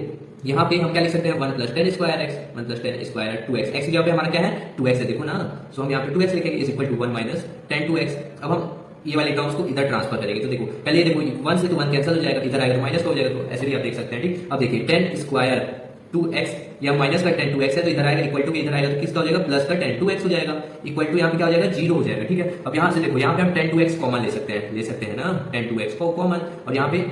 यहाँ पे हम क्या लिख सकते हैं 1 plus tan square x, 1 plus tan square 2x, x की जगह पे हमारा क्या है 2x है, देखो ना। सो हम यहाँ पे 2x लिखेंगे is equal to 1 minus tan 2x। अब हम ये वाले टर्म्स को इधर ट्रांसफर करेंगे, तो देखो पहले देखो 1 से तो 1 कैंसिल हो जाएगा, इधर आएगा तो माइनस का हो जाएगा, तो ऐसे भी आप देख सकते हैं, ठीक। अब देखिए tan स्क्वायर 2x या माइनस का tan 2x है, तो इधर आएगा इक्वल टू, इधर आएगा तो किसका हो जाएगा प्लस का tan 2x हो जाएगा, इक्वल टू यहाँ पे क्या हो जाएगा 0 हो जाएगा, ठीक है। अब यहाँ से देखो यहाँ पे हम tan 2x कॉमन ले सकते हैं ना, tan 2x को कॉमन, और यहाँ पे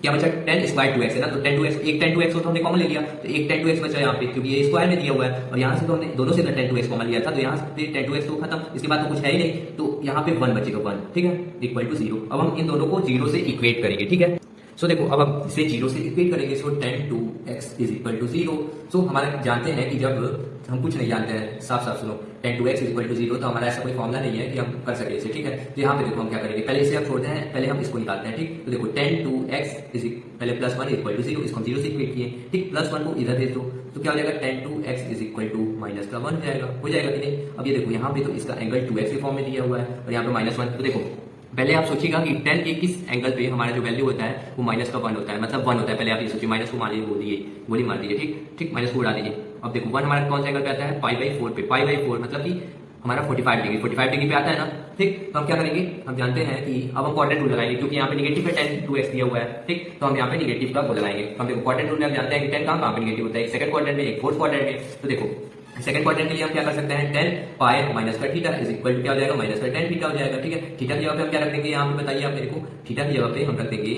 क्या बचा tan स्क्वायर 2x है ना, तो tan 2x एक tan 2x को तो हमने कॉमन ले लिया, तो एक tan 2x बचा यहाँ पे, क्योंकि ये स्क्वायर में दिया हुआ है, और यहाँ से तो हमने दोनों से tan 2x कॉमन लिया था, तो यहाँ से tan 2x तो खत्म, इसके बाद तो कुछ है ही नहीं, तो यहाँ पे 1 बचेगा 1, ठीक है, इक्वल टू 0। अब हम इन दोनों को 0 से इक्वेट करेंगे, ठीक है। सो देखो अब हम इसे 0 से इक्वेट करेंगे, so tan 2x is equal to 0। So हमारा जानते हैं कि जब हम कुछ नहीं जानते हैं, साफ सुनो, tan 2x is equal to 0, तो हमारा ऐसा कोई फॉर्मुला नहीं है कि हम कर सके इसे, ठीक है। तो यहाँ पे देखो हम क्या करेंगे, पहले इसे हम छोड़ते हैं, पहले हम इसको निकालते हैं, ठीक। तो देखो tan 2x इज पहले प्लस 1 इक्वल टू 0, इसको हम 0 से इक्वेट किए, ठीक। प्लस 1 को इधर भेज दो, तो क्या हो जाएगा tan 2x is equal to minus का 1 हो जाएगा कि नहीं। अब ये देखो यहाँ पे तो इसका एंगल 2x के फॉर्म में दिया हुआ है, और यहाँ पे -1, तो देखो पहले आप सोचिएगा कि tan के किस एंगल पे हमारा जो वैल्यू होता है वो माइनस का 1 होता है, मतलब 1 होता है। पहले आप ये सोचिए, माइनस को मान लीजिए, गोली मार दीजिए, ठीक, माइनस को उड़ा दीजिए। अब देखो 1 हमारा कौन सा एंगल पे आता है π/4 पे, π/4 मतलब कि हमारा 45 डिग्री पे आता है ना, ठीक। तो हम क्या करेंगे, हम जानते हैं कि अब हम क्वाड्रेंट रूल लगाएंगे, क्योंकि यहाँ पे निगेटिव पे tan 2x दिया हुआ है, ठीक। तो हम यहाँ पे निगेटिव का वो लगाएंगे। हम देखो क्वाड्रेंट रूल में हम जानते हैं कि tan कहाँ पे निगेटिव होता है, एक सेकंड क्वाड्रेंट में, एक फोर्थ क्वाड्रेंट में। तो देखो सेकंड क्वाड्रेंट के लिए हम क्या कर सकते हैं, tan पाई माइनस का थीटा इज इक्वल टू क्या हो जाएगा माइनस का tan थीटा हो जाएगा, ठीक है। थीटा की जगह पे हम क्या रख देंगे, यहाँ पे बताइए आप मेरे को, थीटा की जगह पे हम रख देंगे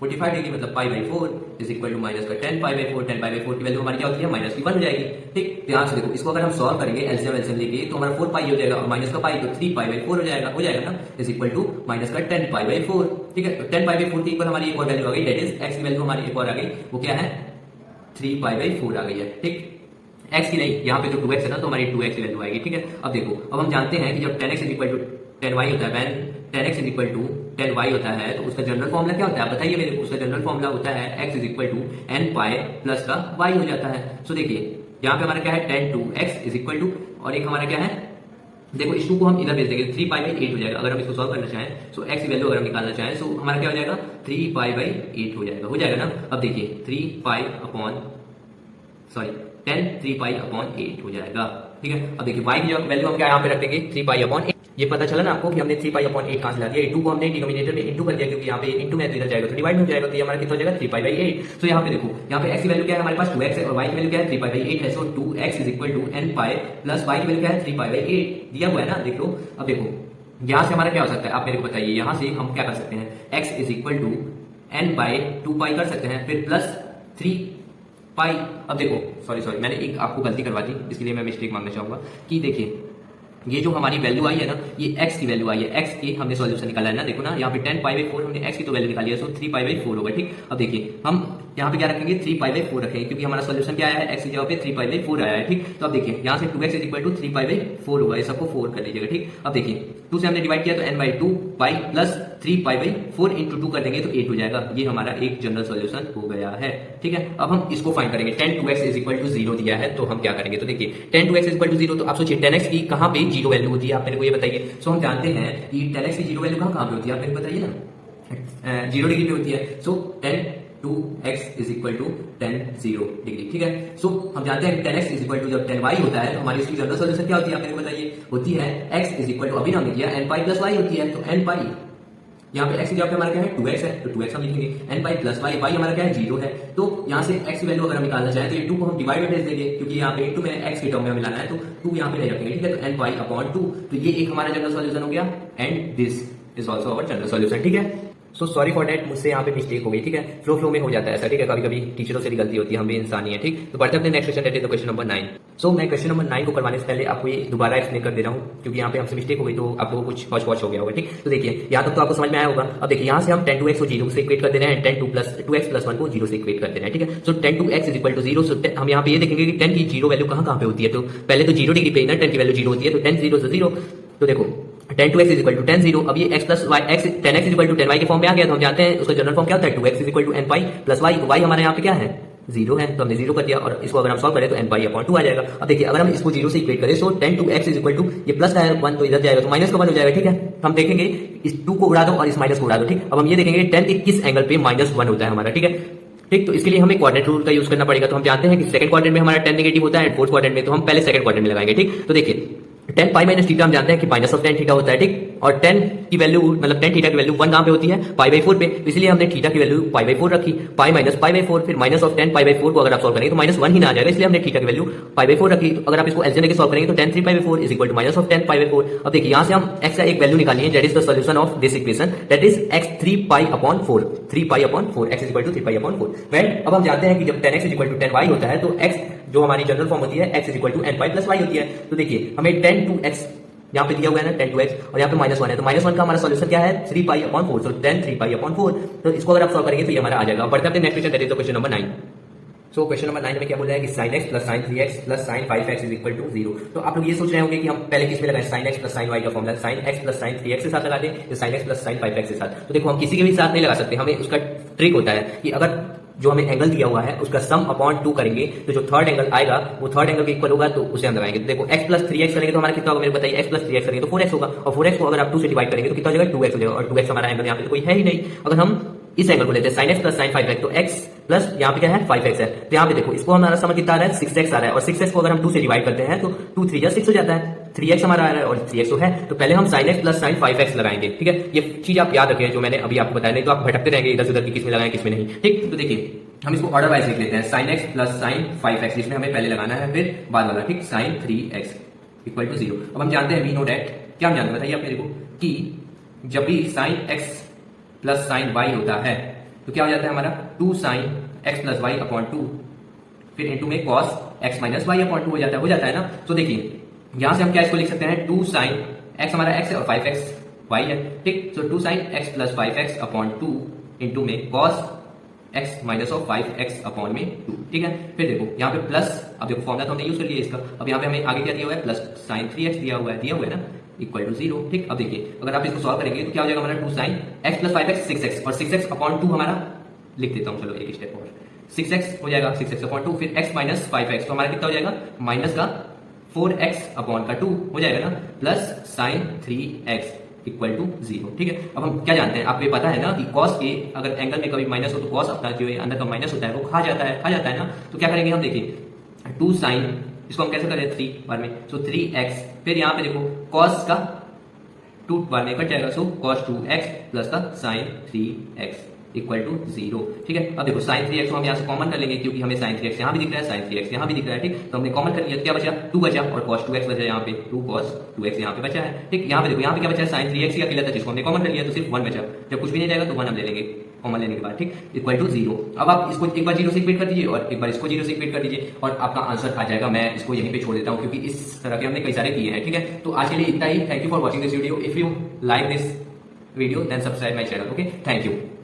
45 डिग्री मतलब π/4 इज इक्वल टू माइनस का tan π/4, tan π/4 की वैल्यू हमारी क्या होती है -1 हो जाएगी, ठीक। तो यहाँ से देखो इसको अगर हम सॉल्व करेंगे एलसीएम लेके, तो हमारा 4 पाई हो जाएगा, और माइनस का पाई तो 3π/4 हो जाएगा ना, इज इक्वल टू माइनस का tan π/4, ठीक है। तो tan π/4 की इक्वल हमारी एक और वैल्यू आ गई, दैट इज x की वैल्यू हमारी एक और आ गई, वो क्या है 3π/4 आ गई है, ठीक। x की नहीं, यहाँ पे तो 2x है ना, तो हमारी 2x की वैल्यू आएगी, ठीक है। अब देखो अब हम जानते हैं कि जब tan x is equal to tan y होता है, tan x is equal to tan y होता है, तो उसका जनरल फॉर्मूला क्या होता है बताइए मेरे को। उसका जनरल फॉर्मूला होता है x is equal to n pi plus का y हो जाता है। सो देखिए यहाँ पे हमारा क्या है tan 2x is equal to, और एक हमारा क्या है, देखो इस 2 को हम इधर भेज देंगे, 3π/8 हो जाएगा। अगर हम इसको सॉल्व करना चाहें, सो x की वैल्यू अगर हम निकालना चाहें, सो हमारा क्या हो जाएगा 3π/8 हो जाएगा ना। अब देखिए 10 3π/8 हो जाएगा, ठीक है। अब देखिए y की वैल्यू हम क्या यहाँ पे रख देंगे 3π/8। ये पता चला ना आपको कि हमने 3π/8 कहां से ला दिया, 2 को हमने डिनोमिनेटर में इंटू कर दिया, क्योंकि यहाँ पे इंटू में इधर जाएगा तो डिवाइड हो जाएगा, तो ये हमारा कितना हो जाएगा 3π/8। तो यहाँ पे देखो यहाँ पे x की वैल्यू क्या है हमारे पास 2x है, और y की वैल्यू क्या है 3π/8 है। So 2x is equal to n pi plus y की वैल्यू क्या है 3π/8 दिया हुआ है ना, देख लो। अब देखो यहाँ से हमारा क्या हो सकता है, आप मेरे को बताइए, यहाँ से हम क्या कर सकते हैं, x is equal to n/2π कर सकते हैं, फिर प्लस 3π। अब देखो सॉरी मैंने एक आपको गलती करवा दी, इसके लिए मैं मिस्टेक मांगना चाहूंगा कि देखिए ये जो हमारी वैल्यू आई है ना, ये x की वैल्यू आई है, x की हमने सॉल्यूशन निकाला है ना, देखो ना यहाँ पे 10π/4 हमने x की तो वैल्यू निकाली है, सो 3π/4 होगा। ठीक, अब देखिए हम यहाँ पे क्या रखेंगे, 3π/4 रखेंगे, क्योंकि हमारा सॉल्यूशन क्या आया है, x की जगह पे 3π/4 आया है। ठीक, तो अब देखिए यहाँ से 2x = 3π/4 होगा, ये सबको 4 कर लीजिएगा। ठीक, अब देखिए 2 से हमने डिवाइड किया तो n/2 पाई प्लस 3π/4 इंटू 2 कर देंगे तो 8 हो जाएगा। ये हमारा एक जनरल सॉल्यूशन हो गया है। ठीक है, अब हम इसको फाइंड करेंगे। 10 2x = 0 दिया है तो हम क्या करेंगे, तो देखिए 10 2x = 0, तो आप सोचिए 10x की कहाँ पे 0 वैल्यू होती है, आप मेरे को ये बताइए। सो हम जानते हैं कि 10x की 0 वैल्यू कहाँ पे होती है, आप मेरे को बताइए ना, 0 डिग्री पे होती है। सो 10 2x = 10 0 डिग्री। ठीक है, सो हम जानते हैं कि 10x = जब 10y होता है तो हमारी इसकी जनरल सॉल्यूशन क्या होती है, आप मेरे को बताइए। होती है x = अभी हमने किया n π + y होती है, तो n π यहाँ पे x की जगह पे हमारा क्या है 2x है, तो 2x हम लिखेंगे, n π + y, y हमारा क्या है 0 है, तो यहाँ से x की वैल्यू अगर हम निकालना चाहें तो ये 2 को हम डिवाइड में भेज देंगे, क्योंकि यहाँ पे इंटू में x की टर्म में हमें लाना है, तो 2 यहाँ पे नहीं रखेंगे। ठीक है, तो n π/2, तो ये एक हमारा जनरल सॉल्यूशन हो गया, and this is also our general solution. ठीक है, सो सॉरी फॉर दैट, मुझसे यहाँ पे मिस्टेक हो गई। ठीक है, फ्लो में हो जाता है ऐसा। ठीक है, कभी कभी टीचरों से भी गलती होती है, हम भी इंसान ही है। ठीक, तो बढ़ते अपने next question, that is the question number 9। सो मैं क्वेश्चन नंबर 9 को करवाने से पहले आपको ये दोबारा एक्सप्लेन कर दे रहा हूँ, क्योंकि यहाँ पे हमसे मिस्टेक हो गई तो आपको कुछ हौच हो गया होगा। ठीक, तो देखिए यहाँ तक तो आपको समझ में आया होगा। अब देखिए यहाँ से हम 10 2x को 0 से इक्वेट कर दे रहे हैं, 10 2x + 1 को 0 से इक्वेट कर दे रहे हैं। ठीक है, सो 10 2x = 0, सो हम यहाँ पे ये देखेंगे कि 10 की 0 वैल्यू कहाँ पे होती है, तो पहले तो 0 डिग्री पे ना 10 की वैल्यू 0 होती है, तो 10 0 से 0, तो देखो 10 2x = 10 0। अब ये x + y, 10x = 10y के फॉर्म में आ गया, तो हम जानते हैं उसका जनरल फॉर्म क्या होता है, 2x = n π + y, तो y हमारे यहाँ पे क्या है 0 है, तो हमने 0 कर दिया, और इसको अगर हम सॉल्व करें तो n π/2 आ जाएगा। अब देखिए अगर हम इसको 0 से इक्वेट करें, सो 10 2x = ये प्लस का है 1, तो इधर जाएगा तो माइनस का 1 हो जाएगा। ठीक है, हम देखेंगे इस 2 को उड़ा दो और इस माइनस को उड़ा दो। ठीक, अब हम ये देखेंगे 10 के किस एंगल पे -1 होता है हमारा। ठीक है, ठीक, तो इसके लिए हमें क्वाड्रेंट रूल का यूज करना पड़ेगा। तो हम जानते हैं कि सेकंड क्वाड्रेंट में हमारा 10 नेगेटिव होता है, फोर्थ क्वाड्रेंट में, तो हम पहले सेकंड क्वाड्रेंट में लगाएंगे। ठीक, तो देखिए 10 π - थीटा हम जानते हैं कि -tan थीटा होता है। ठीक, और 10 की वैल्यू मतलब tan थीटा की वैल्यू 1 कहाँ पे होती है, π/4 पे, इसलिए हमने थीटा की वैल्यू π/4 रखी, π - π/4, फिर -tan π/4 को अगर आप सॉल्व करेंगे तो -1 ही ना आ जाएगा, इसलिए हमने थीटा की वैल्यू π/4 रखी। तो अगर आप इसको एलसीएम लेके सॉल्व करेंगे तो tan 3/4 = -tan π/4। अब देखिए यहाँ से हम x का एक वैल्यू निकाली है, that is the solution of this equation, that is x 3π/4, 3π/4, x = 3π/4। Well, अब हम जानते हैं कि जब 10x = 10y होता है, तो x जो हमारी जनरल फॉर्म होती है, x = n π + y होती है। तो देखिए हमें 10 2x यहाँ पे दिया हुआ है ना 10 2x, और यहाँ पे -1 है, तो -1 का हमारा सॉल्यूशन क्या है 3π/4, सो 10 3π/4, तो इसको अगर आप सॉल्व करेंगे तो ये हमारा आ जाएगा। बढ़ते हैं next question, that is the question number 9। So question number 9 में क्या बोल रहा है कि sin x + sin 3x + sin 5x = 0। तो आप लोग ये सोच रहे होंगे कि हम पहले किस में लगाएं, sin x + sin y का formula sin x + sin 3x के साथ लगा दें या sin x + sin 5x के साथ। तो देखो हम किसी के भी साथ नहीं लगा सकते, हमें उसका ट्रिक होता है कि अगर जो हमें एंगल दिया हुआ है उसका सम अपॉन 2 करेंगे, तो जो थर्ड एंगल आएगा वो थर्ड एंगल के इक्वल होगा, तो उसे हम लगाएंगे। तो देखो x + 3x करेंगे तो हमारा कितना होगा, मेरे को बताइए। x + 3x करेंगे तो 4x होगा, और 4x को अगर आप 2 से डिवाइड करेंगे तो कितना हो जाएगा 2x हो जाएगा, और 2x हमारा एंगल यहाँ पे तो कोई है ही नहीं। अगर हम इस एंगल को लेते हैं sin x + sin 5x, तो x प्लस यहाँ पे क्या है 5x है, तो यहाँ पे देखो इसको हमारा समझ कितना आ रहा है 6x आ रहा है, और 6x को अगर हम 2 से डिवाइड करते हैं तो 2 3 6 हो जाता है, 3x हमारा आ रहा है और 3x तो है, तो पहले हम sin x + sin 5x लगाएंगे। ठीक है, ये चीज आप याद रखें जो मैंने अभी आपको बताया, नहीं तो आप भटकते रहेंगे इधर उधर की किस में लगाएं किस में नहीं। ठीक, तो देखिए हम इसको ऑर्डर वाइज लिख लेते हैं, sin x + sin 5x, इसमें हमें पहले लगाना है फिर बाद वाला। ठीक, sin 3x = 0। अब हम जानते हैं, वी नो दैट, क्या हम जानते हैं बताइए आप मेरे को, कि जब भी sin x + sin y होता है तो क्या हो जाता है हमारा 2 sin x + y/2, फिर इनटू में cos x - y/2 हो जाता है ना। तो देखिए यहां से हम क्या इसको लिख सकते हैं, 2 sin x हमारा x है और 5x y है। ठीक, सो 2 sin x + 5x/2 इनटू में cos x - 5x/2। ठीक है, फिर देखो यहाँ पे प्लस, अब देखो फॉर्मूला तो हमने यूज कर लिया इसका, अब यहाँ पे हमें आगे क्या दिया हुआ है, प्लस sin 3x दिया हुआ है ना, = 0। ठीक, अब देखिए अगर आप इसको सॉल्व करेंगे तो क्या हो जाएगा हमारा 2 sin x + 5x 6x, और 6x/2 हमारा लिख देता हूँ, चलो एक स्टेप और, 6x हो जाएगा 6x/2, फिर x - 5x, तो हमारा कितना हो जाएगा माइनस का 4x/2 हो जाएगा ना, प्लस sin 3x = 0। ठीक है, अब हम क्या जानते हैं, आपको ये पता है ना कि cos के अगर एंगल में कभी माइनस हो तो cos अपना जो अंदर का माइनस होता है वो खा जाता है ना। तो क्या करेंगे हम, देखिए 2 sin, इसको हम कैसे करें 3 बार में, सो 3x, फिर यहाँ पे देखो cos का 2 बार में कट जाएगा, सो cos 2x प्लस का sin 3x = 0। ठीक है, अब देखो sin 3x को हम यहाँ से कॉमन कर लेंगे, क्योंकि हमें sin 3x यहाँ भी दिख रहा है, sin 3x यहाँ भी दिख रहा है। ठीक, तो हमने कॉमन कर लिया, क्या बचा 2 बचा, और cos 2x बचा, यहाँ पे 2 cos 2x यहाँ पे बचा है। ठीक, यहाँ पे देखो यहाँ पे क्या बचा है sin 3x ही अकेला था जिसको हमने कॉमन कर लिया, तो सिर्फ 1 बचा, जब कुछ भी नहीं जाएगा तो 1 हम ले लेंगे। कॉमन लेने के बाद, ठीक, इक्वल टू 0। अब आप इसको एक बार 0 से इक्वेट कर दीजिए और एक बार इसको 0 से इक्वेट कर दीजिए और आपका आंसर आ जाएगा। मैं इसको यहीं पे छोड़ देता हूं क्योंकि इस तरह के हमने कई सारे किए हैं, ठीक है। तो आज के लिए इतना ही। Thank you for watching this video. If you like this video then subscribe my channel. Okay, thank you.